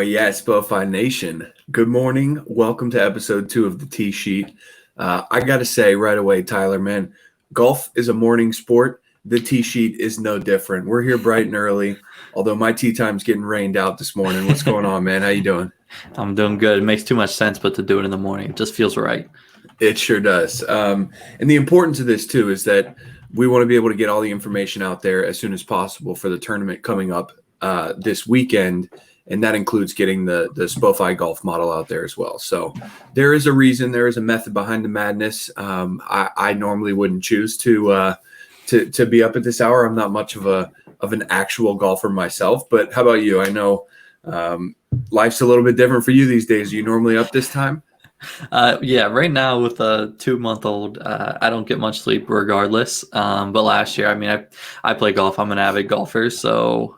Well, yeah, SpoFi Nation. Good morning. Welcome to episode 2 of the Tee Sheet. I got to say right away, Tyler, man, golf is a morning sport. The Tee Sheet is no different. We're here bright and early, although my tee time's getting rained out this morning. What's going on, man? How you doing? I'm doing good. It makes too much sense, but to do it in the morning, it just feels right. It sure does. And the importance of this, too, is that we want to be able to get all the information out there as soon as possible for the tournament coming up this weekend. And that includes getting the SpoFi golf model out there as well. So there is a reason, there is a method behind the madness. I normally wouldn't choose to be up at this hour. I'm not much of an actual golfer myself. But how about you? I know life's a little bit different for you these days. Are you normally up this time? Yeah, right now with a 2-month-old, I don't get much sleep regardless. But last year, I play golf. I'm an avid golfer. So,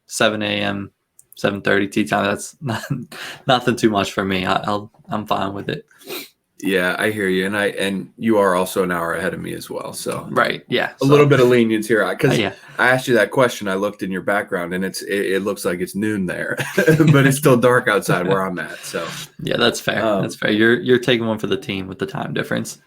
7 a.m., 7:30 tee time, that's nothing too much for me. I'm fine with it. Yeah, I hear you. And you are also an hour ahead of me as well. So right. Yeah. A little bit of lenience here. Because yeah. I asked you that question. I looked in your background and it looks like it's noon there, but it's still dark outside where I'm at. So yeah, that's fair. That's fair. You're taking one for the team with the time difference.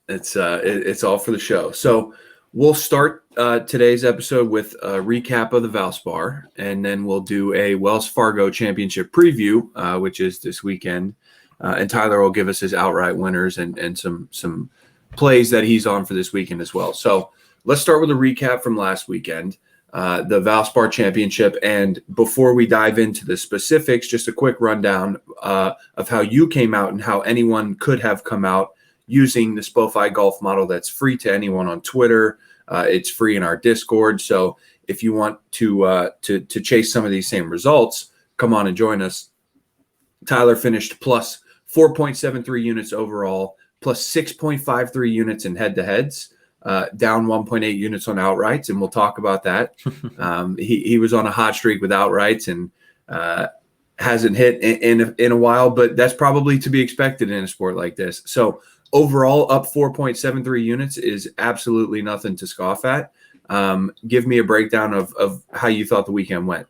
It's all for the show. So we'll start today's episode with a recap of the Valspar, and then we'll do a Wells Fargo Championship preview, which is this weekend. And Tyler will give us his outright winners and some plays that he's on for this weekend as well. So let's start with a recap from last weekend, the Valspar Championship. And before we dive into the specifics, just a quick rundown of how you came out and how anyone could have come out using the SpoFi golf model that's free to anyone on Twitter. It's free in our Discord. So if you want to chase some of these same results, come on and join us. Tyler finished plus 4.73 units overall, plus 6.53 units in head-to-heads, down 1.8 units on outrights, and we'll talk about that. He was on a hot streak with outrights and hasn't hit in a while, but that's probably to be expected in a sport like this. So overall, up 4.73 units is absolutely nothing to scoff at. Give me a breakdown of how you thought the weekend went.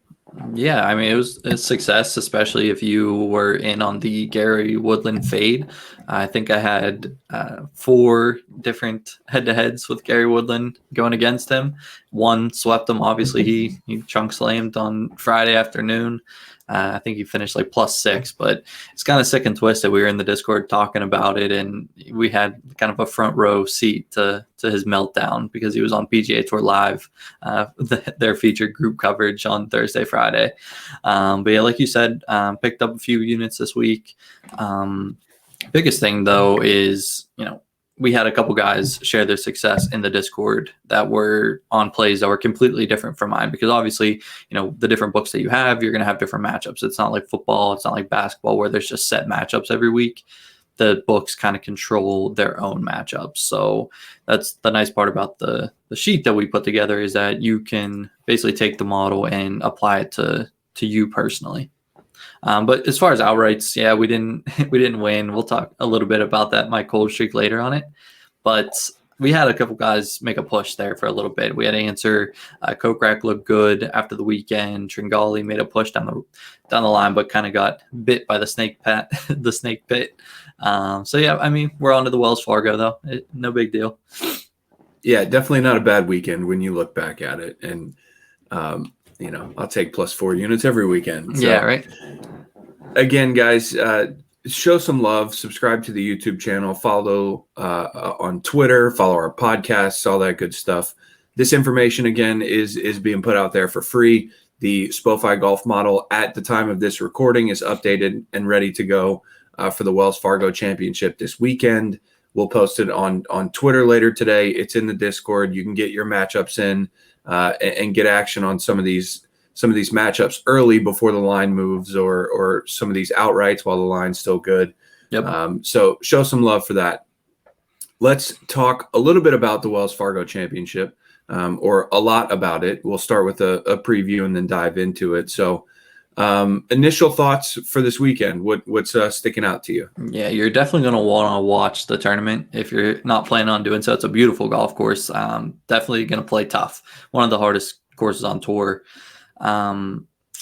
Yeah, it was a success, especially if you were in on the Gary Woodland fade. I think I had 4 different head-to-heads with Gary Woodland going against him. One swept him. Obviously, he chunk slammed on Friday afternoon. I think he finished like +6, but it's kind of sick and twisted. We were in the Discord talking about it, and we had kind of a front row seat to his meltdown because he was on PGA Tour Live, their featured group coverage on Thursday, Friday. But yeah, like you said, picked up a few units this week. Biggest thing though is, we had a couple guys share their success in the Discord that were on plays that were completely different from mine, because obviously, the different books that you have, you're going to have different matchups. It's not like football. It's not like basketball where there's just set matchups every week. The books kind of control their own matchups. So that's the nice part about the sheet that we put together, is that you can basically take the model and apply it to you personally. But as far as outrights, yeah, we didn't win. We'll talk a little bit about that, my cold streak, later on it. But we had a couple guys make a push there for a little bit. We had Answer, Kokrak looked good after the weekend. Tringali made a push down the line, but kind of got bit by the snake pit. So yeah, we're on to the Wells Fargo though. No big deal. Yeah, definitely not a bad weekend when you look back at it. And I'll take +4 units every weekend. So, yeah, right. Again, guys, show some love. Subscribe to the YouTube channel. Follow on Twitter. Follow our podcasts. All that good stuff. This information, again, is being put out there for free. The SpoFi golf model at the time of this recording is updated and ready to go for the Wells Fargo Championship this weekend. We'll post it on Twitter later today. It's in the Discord. You can get your matchups in and get action on some of these matchups early before the line moves, or some of these outrights while the line's still good. Yep. So show some love for that. Let's talk a little bit about the Wells Fargo Championship, or a lot about it. We'll start with a preview and then dive into it. So initial thoughts for this weekend. What's sticking out to you? Yeah, you're definitely going to want to watch the tournament if you're not planning on doing so. It's a beautiful golf course. Definitely going to play tough. One of the hardest courses on tour.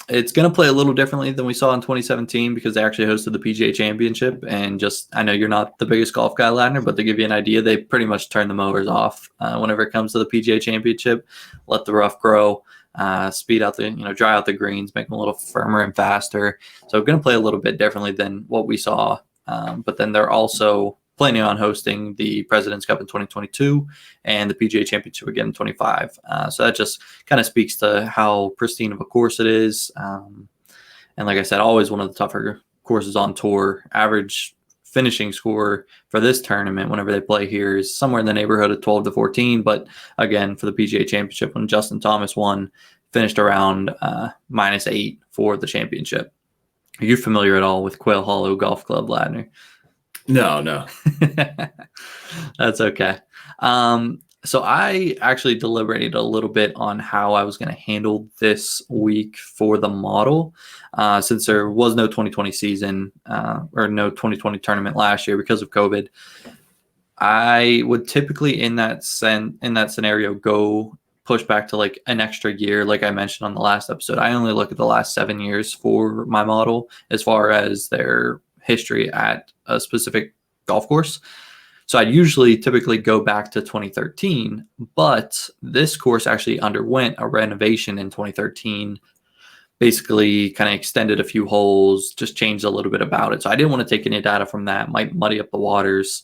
It's going to play a little differently than we saw in 2017 because they actually hosted the PGA Championship. And I know you're not the biggest golf guy, Ladner, but to give you an idea, they pretty much turn the mowers off whenever it comes to the PGA Championship. Let the rough grow, speed out dry out the greens, make them a little firmer and faster. So going to play a little bit differently than what we saw. But then they're also planning on hosting the President's Cup in 2022 and the PGA Championship again in 25. So that just kind of speaks to how pristine of a course it is. And like I said, always one of the tougher courses on tour. Average finishing score for this tournament whenever they play here is somewhere in the neighborhood of 12 to 14. But again, for the PGA Championship, when Justin Thomas won, finished around -8 for the championship. Are you familiar at all with Quail Hollow Golf Club, Ladner? No. That's okay. So I actually deliberated a little bit on how I was going to handle this week for the model, since there was no 2020 season or no 2020 tournament last year because of COVID. I would typically in that scenario go push back to like an extra year. Like I mentioned on the last episode, I only look at the last 7 years for my model as far as their history at a specific golf course. So I typically go back to 2013, but this course actually underwent a renovation in 2013, basically kind of extended a few holes, just changed a little bit about it. So I didn't want to take any data from that, might muddy up the waters.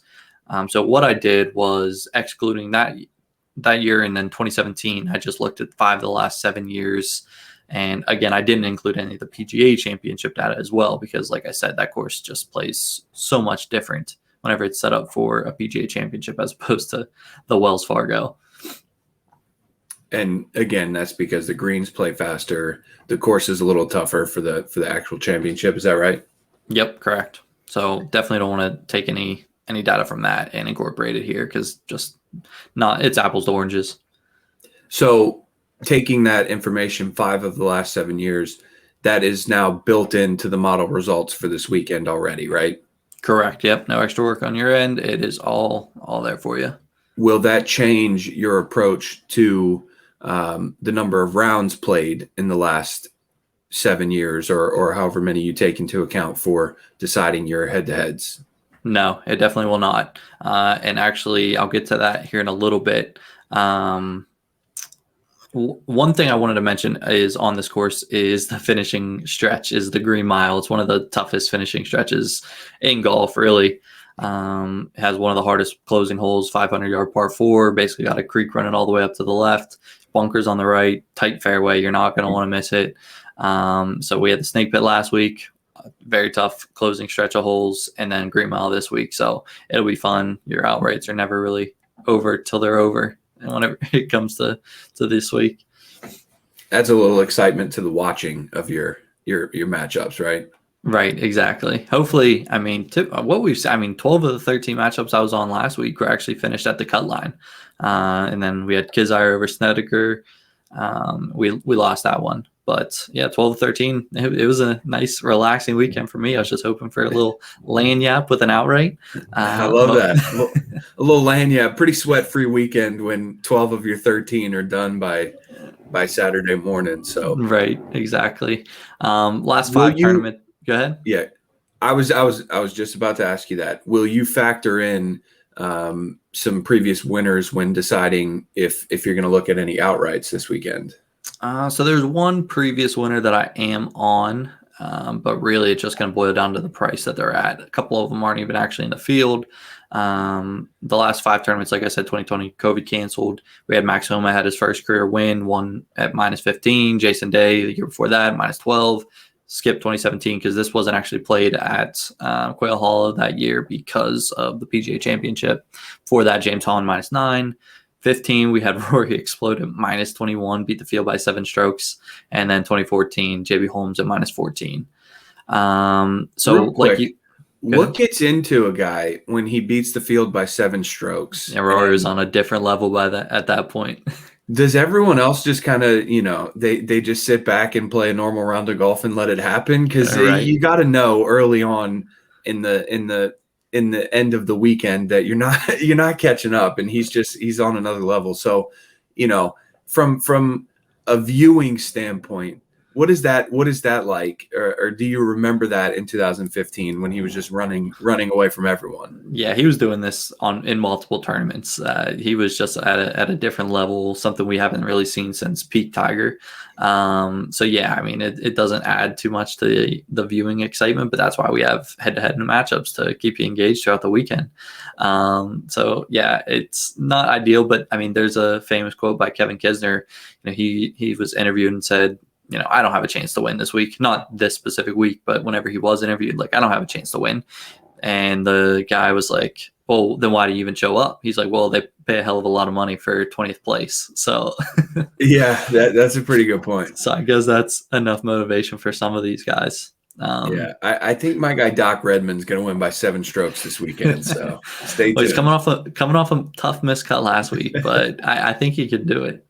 So what I did was excluding that year and then 2017, I just looked at 5 of the last 7 years. And again, I didn't include any of the PGA Championship data as well, because like I said, that course just plays so much different whenever it's set up for a PGA Championship as opposed to the Wells Fargo. And again, that's because the greens play faster. The course is a little tougher for the actual championship. Is that right? Yep, correct. So definitely don't want to take any data from that and incorporate it here because it's apples to oranges. So taking that information, 5 of the last 7 years, that is now built into the model results for this weekend already, right? Correct. Yep. No extra work on your end. It is all there for you. Will that change your approach to the number of rounds played in the last 7 years or however many you take into account for deciding your head-to-heads? No, it definitely will not. And actually, I'll get to that here in a little bit. One thing I wanted to mention is on this course is the finishing stretch, is the Green Mile. It's one of the toughest finishing stretches in golf, really. It has one of the hardest closing holes, 500-yard par 4. Basically got a creek running all the way up to the left, bunkers on the right, tight fairway. You're not going to want to miss it. So we had the Snake Pit last week, very tough closing stretch of holes, and then Green Mile this week. So it'll be fun. Your outrights are never really over till they're over. And whenever it comes to this week, adds a little excitement to the watching of your matchups, right? Right, exactly. Hopefully, 12 of the 13 matchups I was on last week were actually finished at the cut line, and then we had Kizire over Snedeker. We lost that one, but yeah, 12 of 13. It was a nice, relaxing weekend for me. I was just hoping for a little lanyap with an outright. I love that. A little lanyap, pretty sweat-free weekend when 12 of your 13 are done by Saturday morning. So right, exactly. Last 5 tournament. Go ahead. Yeah, I was just about to ask you that. Will you factor in some previous winners when deciding if you're going to look at any outrights this weekend? So there's one previous winner that I am on, but really it's just going to boil down to the price that they're at. A couple of them aren't even actually in the field. The last 5 tournaments, like I said, 2020, COVID canceled. We had Max Homa had his first career win, won at -15. Jason Day the year before that, -12. Skipped 2017 because this wasn't actually played at Quail Hollow that year because of the PGA Championship. Before that, James Holland -9. 15, we had Rory explode at -21, beat the field by 7 strokes. And then 2014, JB Holmes at -14. Real quick, what gets into a guy when he beats the field by 7 strokes? Yeah, Rory was on a different level at that point. Does everyone else just kind of, they just sit back and play a normal round of golf and let it happen? Because you got to know early on in the end of the weekend that you're not catching up, and he's on another level. So, from a viewing standpoint, What is that like? Or do you remember that in 2015 when he was just running away from everyone? Yeah, he was doing this in multiple tournaments. He was just at a different level, something we haven't really seen since peak Tiger. So yeah, I mean, it doesn't add too much to the viewing excitement, but that's why we have head-to-head matchups to keep you engaged throughout the weekend. So yeah, it's not ideal, but I mean, there's a famous quote by Kevin Kisner. He was interviewed and said, I don't have a chance to win this week. Not this specific week, but whenever he was interviewed, like, I don't have a chance to win. And the guy was like, well, then why do you even show up? He's like, well, they pay a hell of a lot of money for 20th place. So yeah, that's a pretty good point. So I guess that's enough motivation for some of these guys. Yeah, I think my guy Doc Redman's going to win by 7 strokes this weekend. So stay tuned. Well, he's coming off a tough miscut last week, but I think he could do it.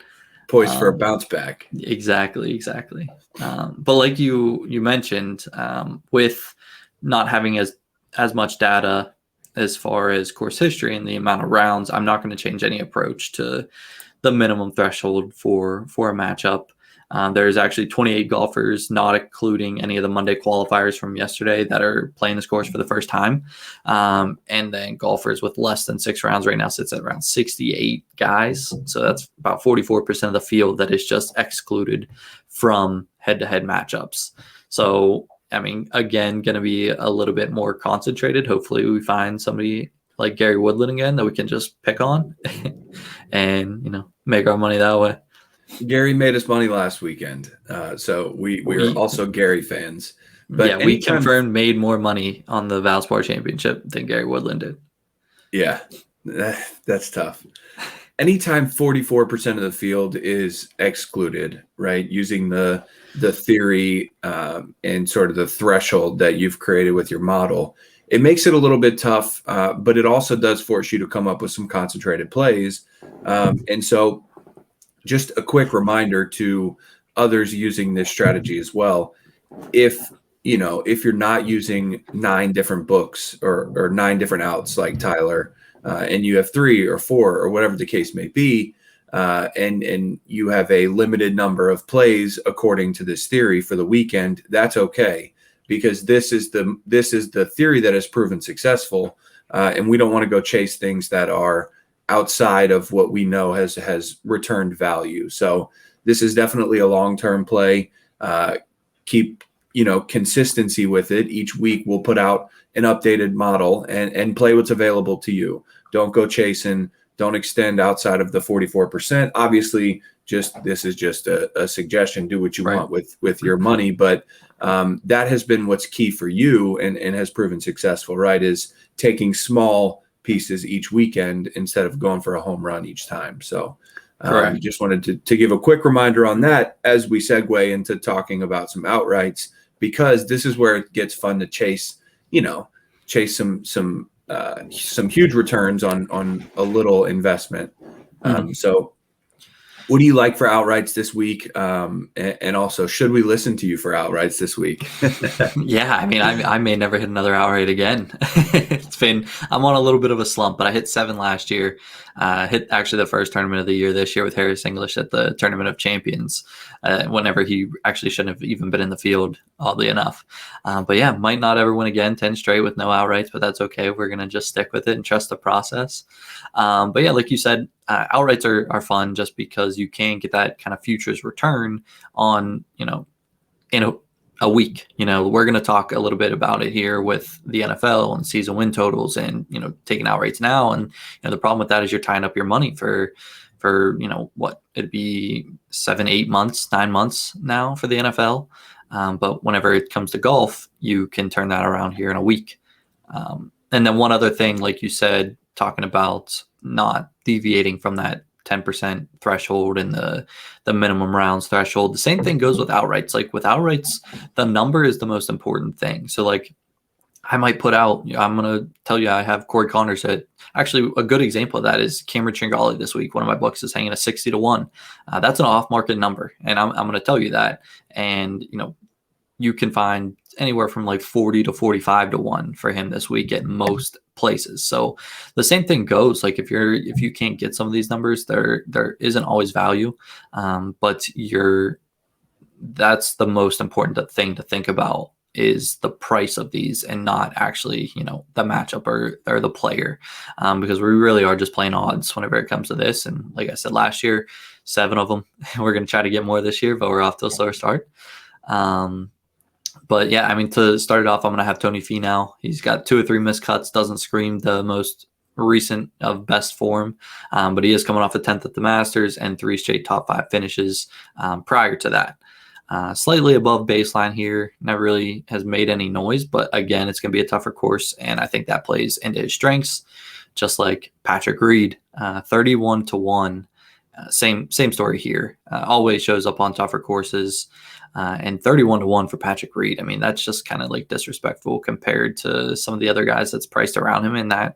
Poised for a bounce back. Exactly. But like you mentioned, with not having as much data as far as course history and the amount of rounds, I'm not going to change any approach to the minimum threshold for a matchup. There's actually 28 golfers, not including any of the Monday qualifiers from yesterday, that are playing this course for the first time. And then golfers with less than 6 rounds right now sits at around 68 guys. So that's about 44% of the field that is just excluded from head-to-head matchups. So, I mean, again, going to be a little bit more concentrated. Hopefully we find somebody like Gary Woodland again that we can just pick on and, make our money that way. Gary made us money last weekend, so we are also Gary fans. But yeah, we confirmed made more money on the Valspar Championship than Gary Woodland did. Yeah, that's tough. Anytime 44% of the field is excluded, right, using the theory and sort of the threshold that you've created with your model, it makes it a little bit tough, but it also does force you to come up with some concentrated plays. And so just a quick reminder to others using this strategy as well. If you're not using 9 different books or 9 different outs like Tyler, and you have 3 or 4 or whatever the case may be, and you have a limited number of plays according to this theory for the weekend, that's okay, because this is the theory that has proven successful, and we don't want to go chase things that are outside of what we know has returned value. So this is definitely a long-term play. Keep consistency with it. Each week we'll put out an updated model and play what's available to you. Don't go chasing. Don't extend outside of the 44%. Obviously, this is just a suggestion. Do what you want with your money, but that has been what's key for you and has proven successful, right? Is taking small pieces each weekend instead of going for a home run each time. So just wanted to give a quick reminder on that as we segue into talking about some outrights, because this is where it gets fun to chase some huge returns on a little investment. So what do you like for outrights this week? And also, should we listen to you for outrights this week? Yeah, I mean, I may never hit another outright again. I'm on a little bit of a slump, but I hit 7 last year. Hit actually the first tournament of the year this year with Harris English at the Tournament of Champions, whenever he actually shouldn't have even been in the field, oddly enough. But yeah, might not ever win again, 10 straight with no outrights, but that's okay. We're going to just stick with it and trust the process. But yeah, like you said, outrights are fun just because you can get that kind of futures return on, in a week. We're going to talk a little bit about it here with the NFL and season win totals and, taking outrights now. And the problem with that is you're tying up your money for what it'd be 7, 8 months, 9 months now for the NFL. But whenever it comes to golf, you can turn that around here in a week. And then one other thing, like you said, talking about not deviating from that 10% threshold and the minimum rounds threshold. The same thing goes with outrights. Like with outrights, the number is the most important thing. So like I might put out, I'm going to tell you, I have Corey Connors at, actually a good example of that is Cameron Tringali this week. One of my books is hanging at 60-1. That's an off market number. And I'm going to tell you that. And, you can find anywhere from like 40 to 45-1 for him this week at most places. So the same thing goes. Like if you can't get some of these numbers, there isn't always value, but that's the most important thing to think about, is the price of these and not actually, the matchup or the player, because we really are just playing odds whenever it comes to this. And like I said, last year, 7 of them. We're going to try to get more this year, but we're off to a slower start. But yeah, I mean, to start it off, I'm going to have Tony Finau. He's got 2 or 3 missed cuts, doesn't scream the most recent of best form, but he is coming off a 10th at the Masters and 3 straight top 5 finishes prior to that. Slightly above baseline here, never really has made any noise, but again, it's going to be a tougher course, and I think that plays into his strengths, just like Patrick Reed, 31-1. Same story here. Always shows up on tougher courses, and 31-1 for Patrick Reed. I mean, that's just kind of like disrespectful compared to some of the other guys that's priced around him in that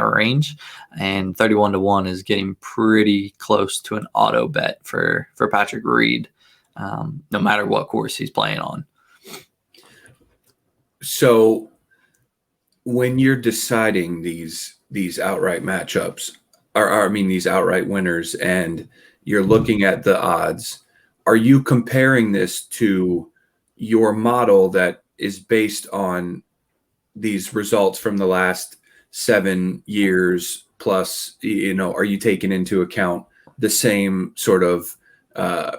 range. And 31-1 is getting pretty close to an auto bet for Patrick Reed, no matter what course he's playing on. So when you're deciding these outright matchups, these outright winners, and you're looking at the odds, are you comparing this to your model that is based on these results from the last 7 years plus? Are you taking into account the same sort of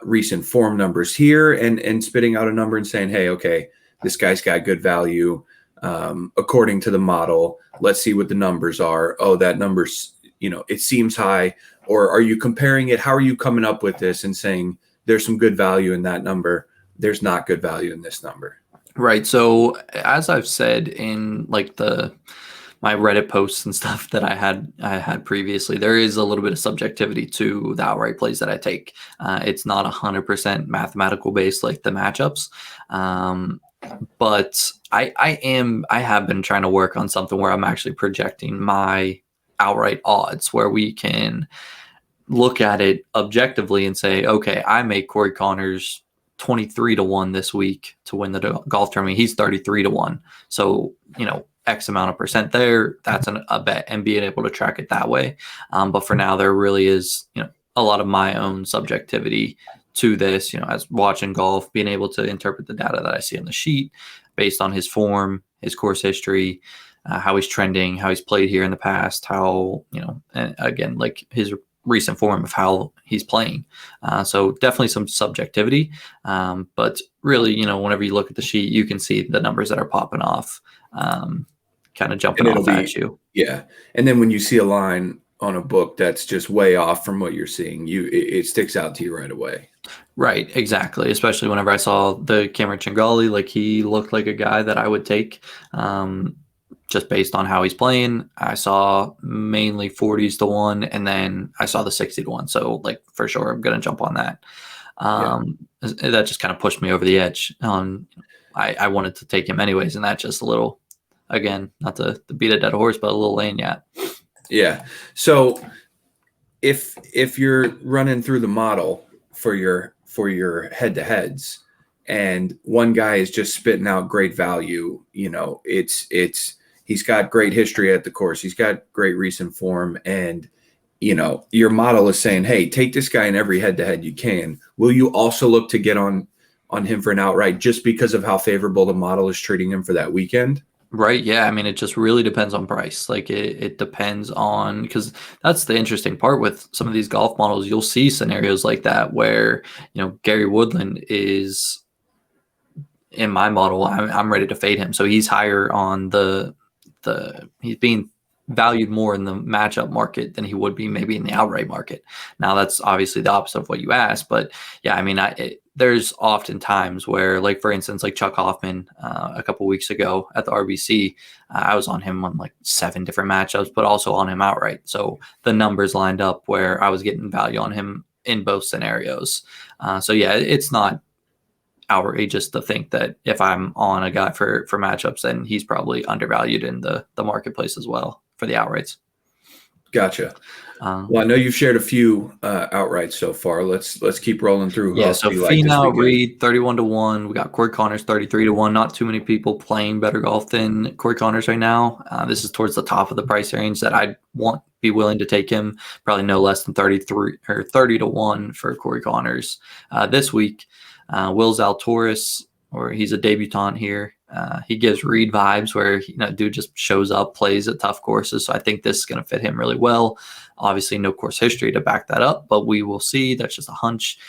recent form numbers here and spitting out a number and saying, hey, okay, this guy's got good value according to the model. Let's see what the numbers are. Oh, that number's, it seems high. Or are you comparing it? How are you coming up with this and saying there's some good value in that number, there's not good value in this number? Right. So as I've said in like my Reddit posts and stuff that I had previously, there is a little bit of subjectivity to the outright plays that I take. It's not 100% mathematical based like the matchups. But I have been trying to work on something where I'm actually projecting my outright odds, where we can look at it objectively and say, okay, I make Corey Connors 23-1 this week to win the golf tournament. He's 33-1. So, X amount of percent there, that's a bet, and being able to track it that way. But for now, there really is, a lot of my own subjectivity to this, as watching golf, being able to interpret the data that I see on the sheet based on his form, his course history, how he's trending, how he's played here in the past, how, and again, like his recent form of how he's playing. So definitely some subjectivity. But really, whenever you look at the sheet, you can see the numbers that are popping off, kind of jumping off at you. Yeah. And then when you see a line on a book that's just way off from what you're seeing, it sticks out to you right away. Right, exactly. Especially whenever I saw the Cameron Chingali, like he looked like a guy that I would take, just based on how he's playing. I saw mainly 40s-1, and then I saw the 60-1. So like for sure, I'm going to jump on that. That just kind of pushed me over the edge. I wanted to take him anyways, and that's just a little, again, not to beat a dead horse, but a little lanyard. Yeah. So if you're running through the model for your head-to-heads, and one guy is just spitting out great value, he's got great history at the course, he's got great recent form, and your model is saying, hey, take this guy in every head-to-head you can. Will you also look to get on him for an outright just because of how favorable the model is treating him for that weekend? Right. Yeah. I mean, it just really depends on price. Like it depends on, because that's the interesting part with some of these golf models. You'll see scenarios like that where, Gary Woodland is in my model. I'm ready to fade him. So he's higher on he's being valued more in the matchup market than he would be maybe in the outright market. Now that's obviously the opposite of what you asked, but yeah, I mean, there's often times where, like, for instance, like Chuck Hoffman a couple weeks ago at the RBC, I was on him on like 7 different matchups, but also on him outright. So the numbers lined up where I was getting value on him in both scenarios. So yeah, it's not outrageous to think that if I'm on a guy for matchups, then he's probably undervalued in the marketplace as well for the outrights. Gotcha. Well, I know you've shared a few outrights so far. Let's keep rolling through. Yeah, so Finau, Reed, 31-1. We got Corey Connors, 33-1. Not too many people playing better golf than Corey Connors right now. This is towards the top of the price range that I'd be willing to take him. Probably no less than 30-1 for Corey Connors this week. Will Zalatoris, or he's a debutant here. He gives Reed vibes where dude just shows up, plays at tough courses. So I think this is going to fit him really well. Obviously, no course history to back that up, but we will see. That's just a hunch.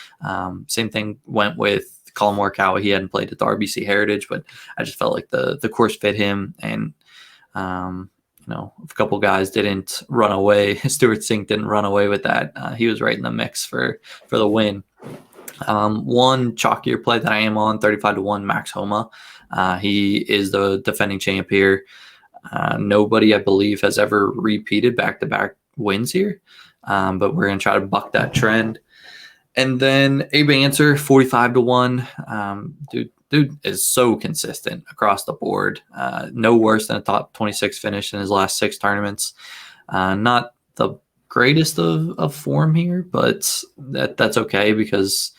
Same thing went with Colin Morikawa. He hadn't played at the RBC Heritage, but I just felt like the course fit him. And if a couple guys didn't run away, Stuart Sink didn't run away with that. He was right in the mix for the win. One chalkier play that I am on, 35-1, Max Homa. He is the defending champ here. Nobody, I believe, has ever repeated back-to-back wins here, but we're going to try to buck that trend. And then Abe Answer, 45-1. Dude is so consistent across the board. No worse than a top 26 finish in his last 6 tournaments. Not the greatest of form here, but that's okay because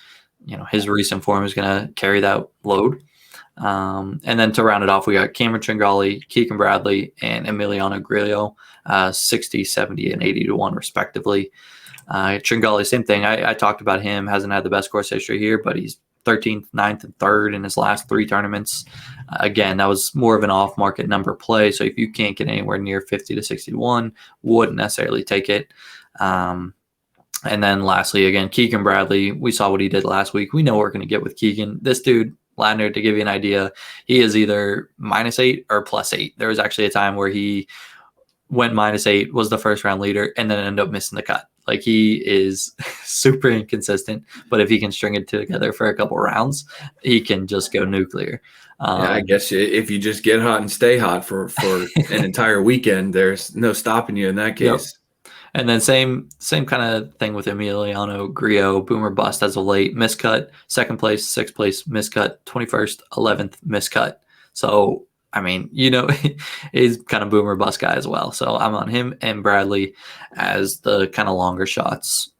his recent form is going to carry that load. And then to round it off, we got Cameron Tringali, Keegan Bradley, and Emiliano Grillo, 60, 70, and 80-1 respectively. Tringali, same thing. I talked about him. Hasn't had the best course history here, but he's 13th, 9th, and 3rd in his last 3 tournaments. Again, that was more of an off-market number play. So if you can't get anywhere near 50 to 61, wouldn't necessarily take it. And then lastly, again, Keegan Bradley. We saw what he did last week. We know what we're going to get with Keegan. This dude, Ladner, to give you an idea, he is either -8 or +8. There was actually a time where he went -8, was the first round leader, and then ended up missing the cut. Like, he is super inconsistent, but if he can string it together for a couple rounds, he can just go nuclear. I guess if you just get hot and stay hot for an entire weekend, there's no stopping you in that case. Yep. And then same kind of thing with Emiliano Grillo, boomer bust as of late, miscut, 2nd place, 6th place, miscut, 21st, 11th, miscut. So, I mean, he's kind of boomer bust guy as well. So I'm on him and Bradley as the kind of longer shots.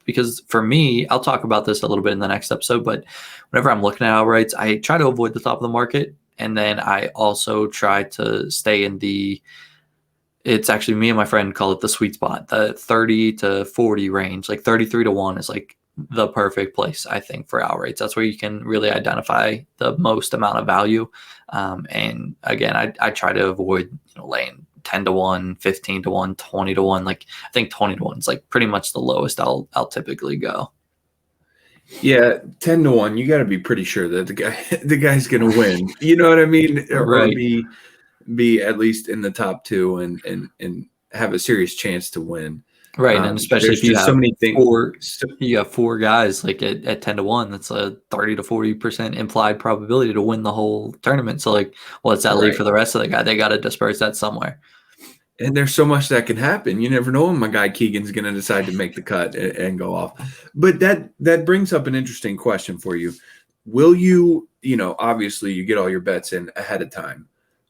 Because for me, I'll talk about this a little bit in the next episode, but whenever I'm looking at outrights, I try to avoid the top of the market. And then I also try to stay in it's actually, me and my friend call it the sweet spot, the 30 to 40 range. Like 33-1 is like the perfect place, I think, for outrights. That's where you can really identify the most amount of value. And again, I try to avoid laying 10-1, 15-1, 20-1. Like, I think 20-1 is like pretty much the lowest I'll typically go. Yeah, 10-1. You got to be pretty sure that the guy's going to win. You know what I mean? Right. Or be at least in the top 2 and have a serious chance to win. Right, and especially if you have so many things. You have 4 guys like at 10-1. That's a 30 to 40% implied probability to win the whole tournament. So, like, what's that leave for the rest of the guy? They got to disperse that somewhere. And there's so much that can happen. You never know when my guy Keegan's going to decide to make the cut and go off. But that brings up an interesting question for you. Will you, obviously you get all your bets in ahead of time.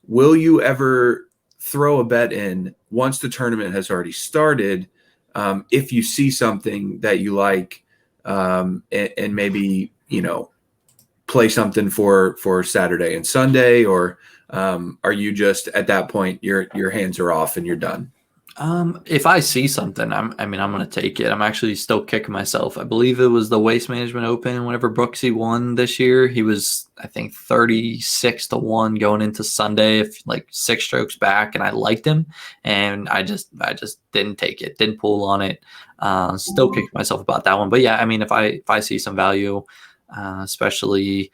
Will you ever throw a bet in once the tournament has already started, if you see something that you like, and maybe, play something for Saturday and Sunday, or are you just at that point your hands are off and you're done? If I see something, I'm going to take it. I'm actually still kicking myself. I believe it was the Waste Management Open. Whenever Brooksy won this year, he was, I think, 36-1 going into Sunday, if like 6 strokes back, and I liked him, and I just didn't take it, didn't pull on it. Still kicking myself about that one. But yeah, I mean, if I see some value, especially,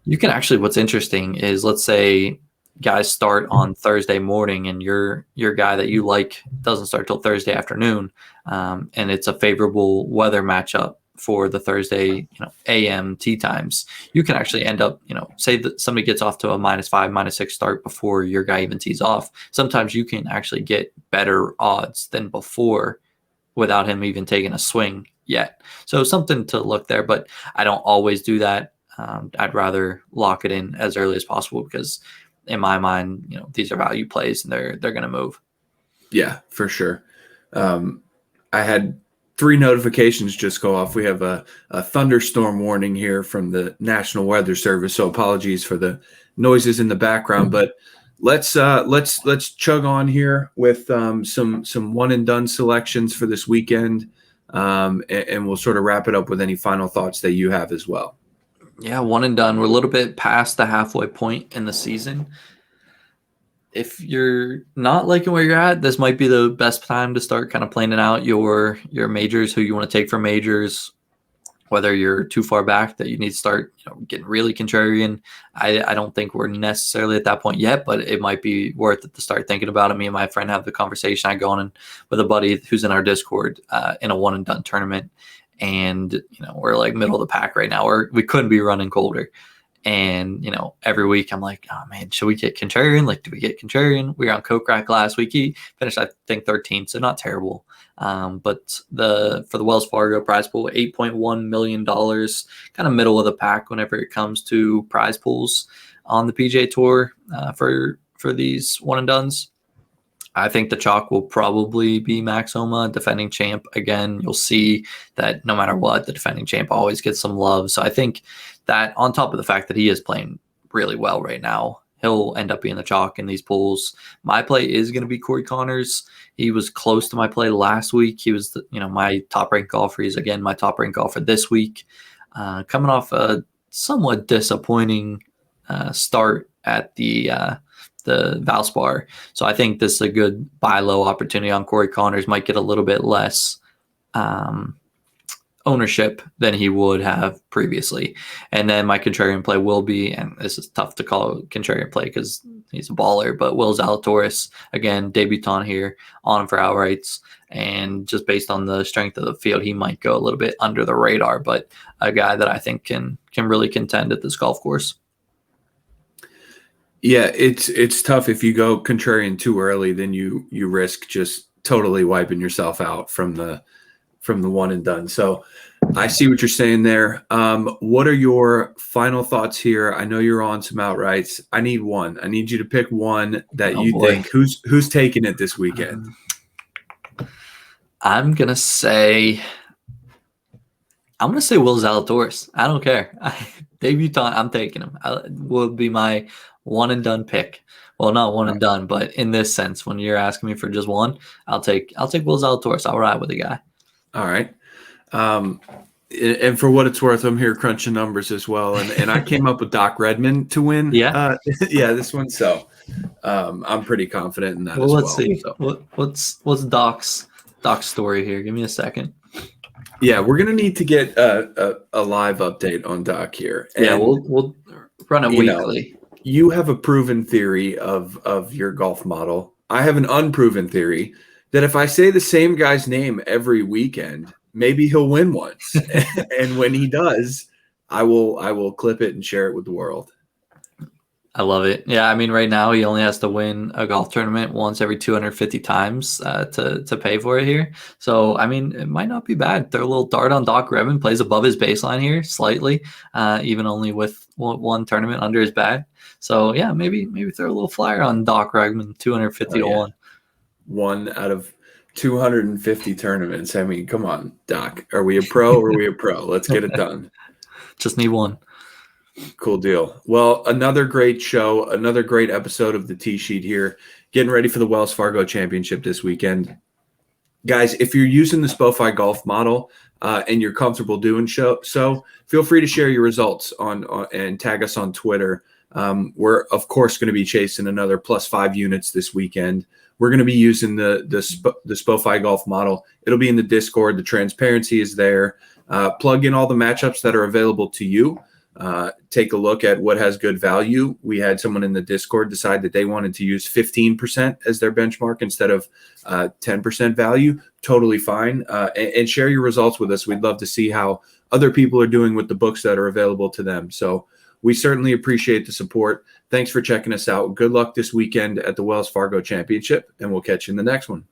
you can actually, what's interesting is, let's say guys start on Thursday morning and your guy that you like doesn't start till Thursday afternoon, and it's a favorable weather matchup for the Thursday AM tee times. You can actually end up, say that somebody gets off to a -5, -6 start before your guy even tees off. Sometimes you can actually get better odds than before without him even taking a swing yet. So something to look there, but I don't always do that. I'd rather lock it in as early as possible because, in my mind, these are value plays and they're going to move. Yeah, for sure. I had 3 notifications just go off. We have a thunderstorm warning here from the National Weather Service, so apologies for the noises in the background. But let's chug on here with some one and done selections for this weekend, and we'll sort of wrap it up with any final thoughts that you have as well. Yeah, one and done. We're a little bit past the halfway point in the season. If you're not liking where you're at, this might be the best time to start kind of planning out your majors, who you want to take for majors, whether you're too far back that you need to start getting really contrarian. I don't think we're necessarily at that point yet, but it might be worth it to start thinking about it. Me and my friend have the conversation. I go on with a buddy who's in our Discord in a one and done tournament. And, we're like middle of the pack right now. We couldn't be running colder. And, every week I'm like, oh man, should we get contrarian? Like, do we get contrarian? We were on Coke Rack last week. He finished, I think, 13th, so not terrible. But for the Wells Fargo prize pool, $8.1 million, kind of middle of the pack whenever it comes to prize pools on the PGA Tour for these one and dones. I think the chalk will probably be Max Homa, defending champ. Again, you'll see that no matter what, the defending champ always gets some love. So I think that on top of the fact that he is playing really well right now, he'll end up being the chalk in these pools. My play is going to be Corey Connors. He was close to my play last week. He was, my top-ranked golfer. He's, again, my top-ranked golfer this week. Coming off a somewhat disappointing start at the Valspar. So I think this is a good buy low opportunity on Corey Connors. Might get a little bit less ownership than he would have previously. And then my contrarian play will be, and this is tough to call a contrarian play because he's a baller, but Will Zalatoris, again, debutant here, on for outrights. And just based on the strength of the field, he might go a little bit under the radar, but a guy that I think can really contend at this golf course. Yeah, it's tough if you go contrarian too early, then you risk just totally wiping yourself out from the one and done. So I see what you're saying there. What are your final thoughts here? I know you're on some outrights. I need one. I need you to pick one that think who's taking it this weekend. I'm gonna say Will Zalatoris. I don't care. Debutant, I'm taking him. Will be my one and done pick. Well, not one and done, but in this sense, when you're asking me for just one, I'll take Will Zalatoris. I'll ride with the guy. All right. And for what it's worth, I'm here crunching numbers as well. And I came up with Doc Redman to win. Yeah. This one. So I'm pretty confident in that as well. Let's see. So. What's Doc's story here? Give me a second. Yeah, we're going to need to get a live update on Doc here. And, we'll run it weekly. You have a proven theory of your golf model. I have an unproven theory that if I say the same guy's name every weekend, maybe he'll win once. And when he does, I will clip it and share it with the world. I love it. Yeah, I mean, right now he only has to win a golf tournament once every 250 times to pay for it here. So, I mean, it might not be bad. Throw a little dart on Doc Redman, plays above his baseline here slightly, even only with one tournament under his bag. So, yeah, maybe throw a little flyer on Doc Redman, 250 to 1. One out of 250 tournaments. I mean, come on, Doc. Are we a pro or are we a pro? Let's get it done. Just need one. Cool deal. Well, another great show, another great episode of the Tee Sheet here. Getting ready for the Wells Fargo Championship this weekend. Guys, if you're using the SpoFi golf model and you're comfortable doing so, feel free to share your results on and tag us on Twitter. We're, of course, going to be chasing another +5 units this weekend. We're going to be using the SpoFi golf model. It'll be in the Discord. The transparency is there. Plug in all the matchups that are available to you. Take a look at what has good value. We had someone in the Discord decide that they wanted to use 15% as their benchmark instead of 10% value. Totally fine. And share your results with us. We'd love to see how other people are doing with the books that are available to them. So we certainly appreciate the support. Thanks for checking us out. Good luck this weekend at the Wells Fargo Championship, and we'll catch you in the next one.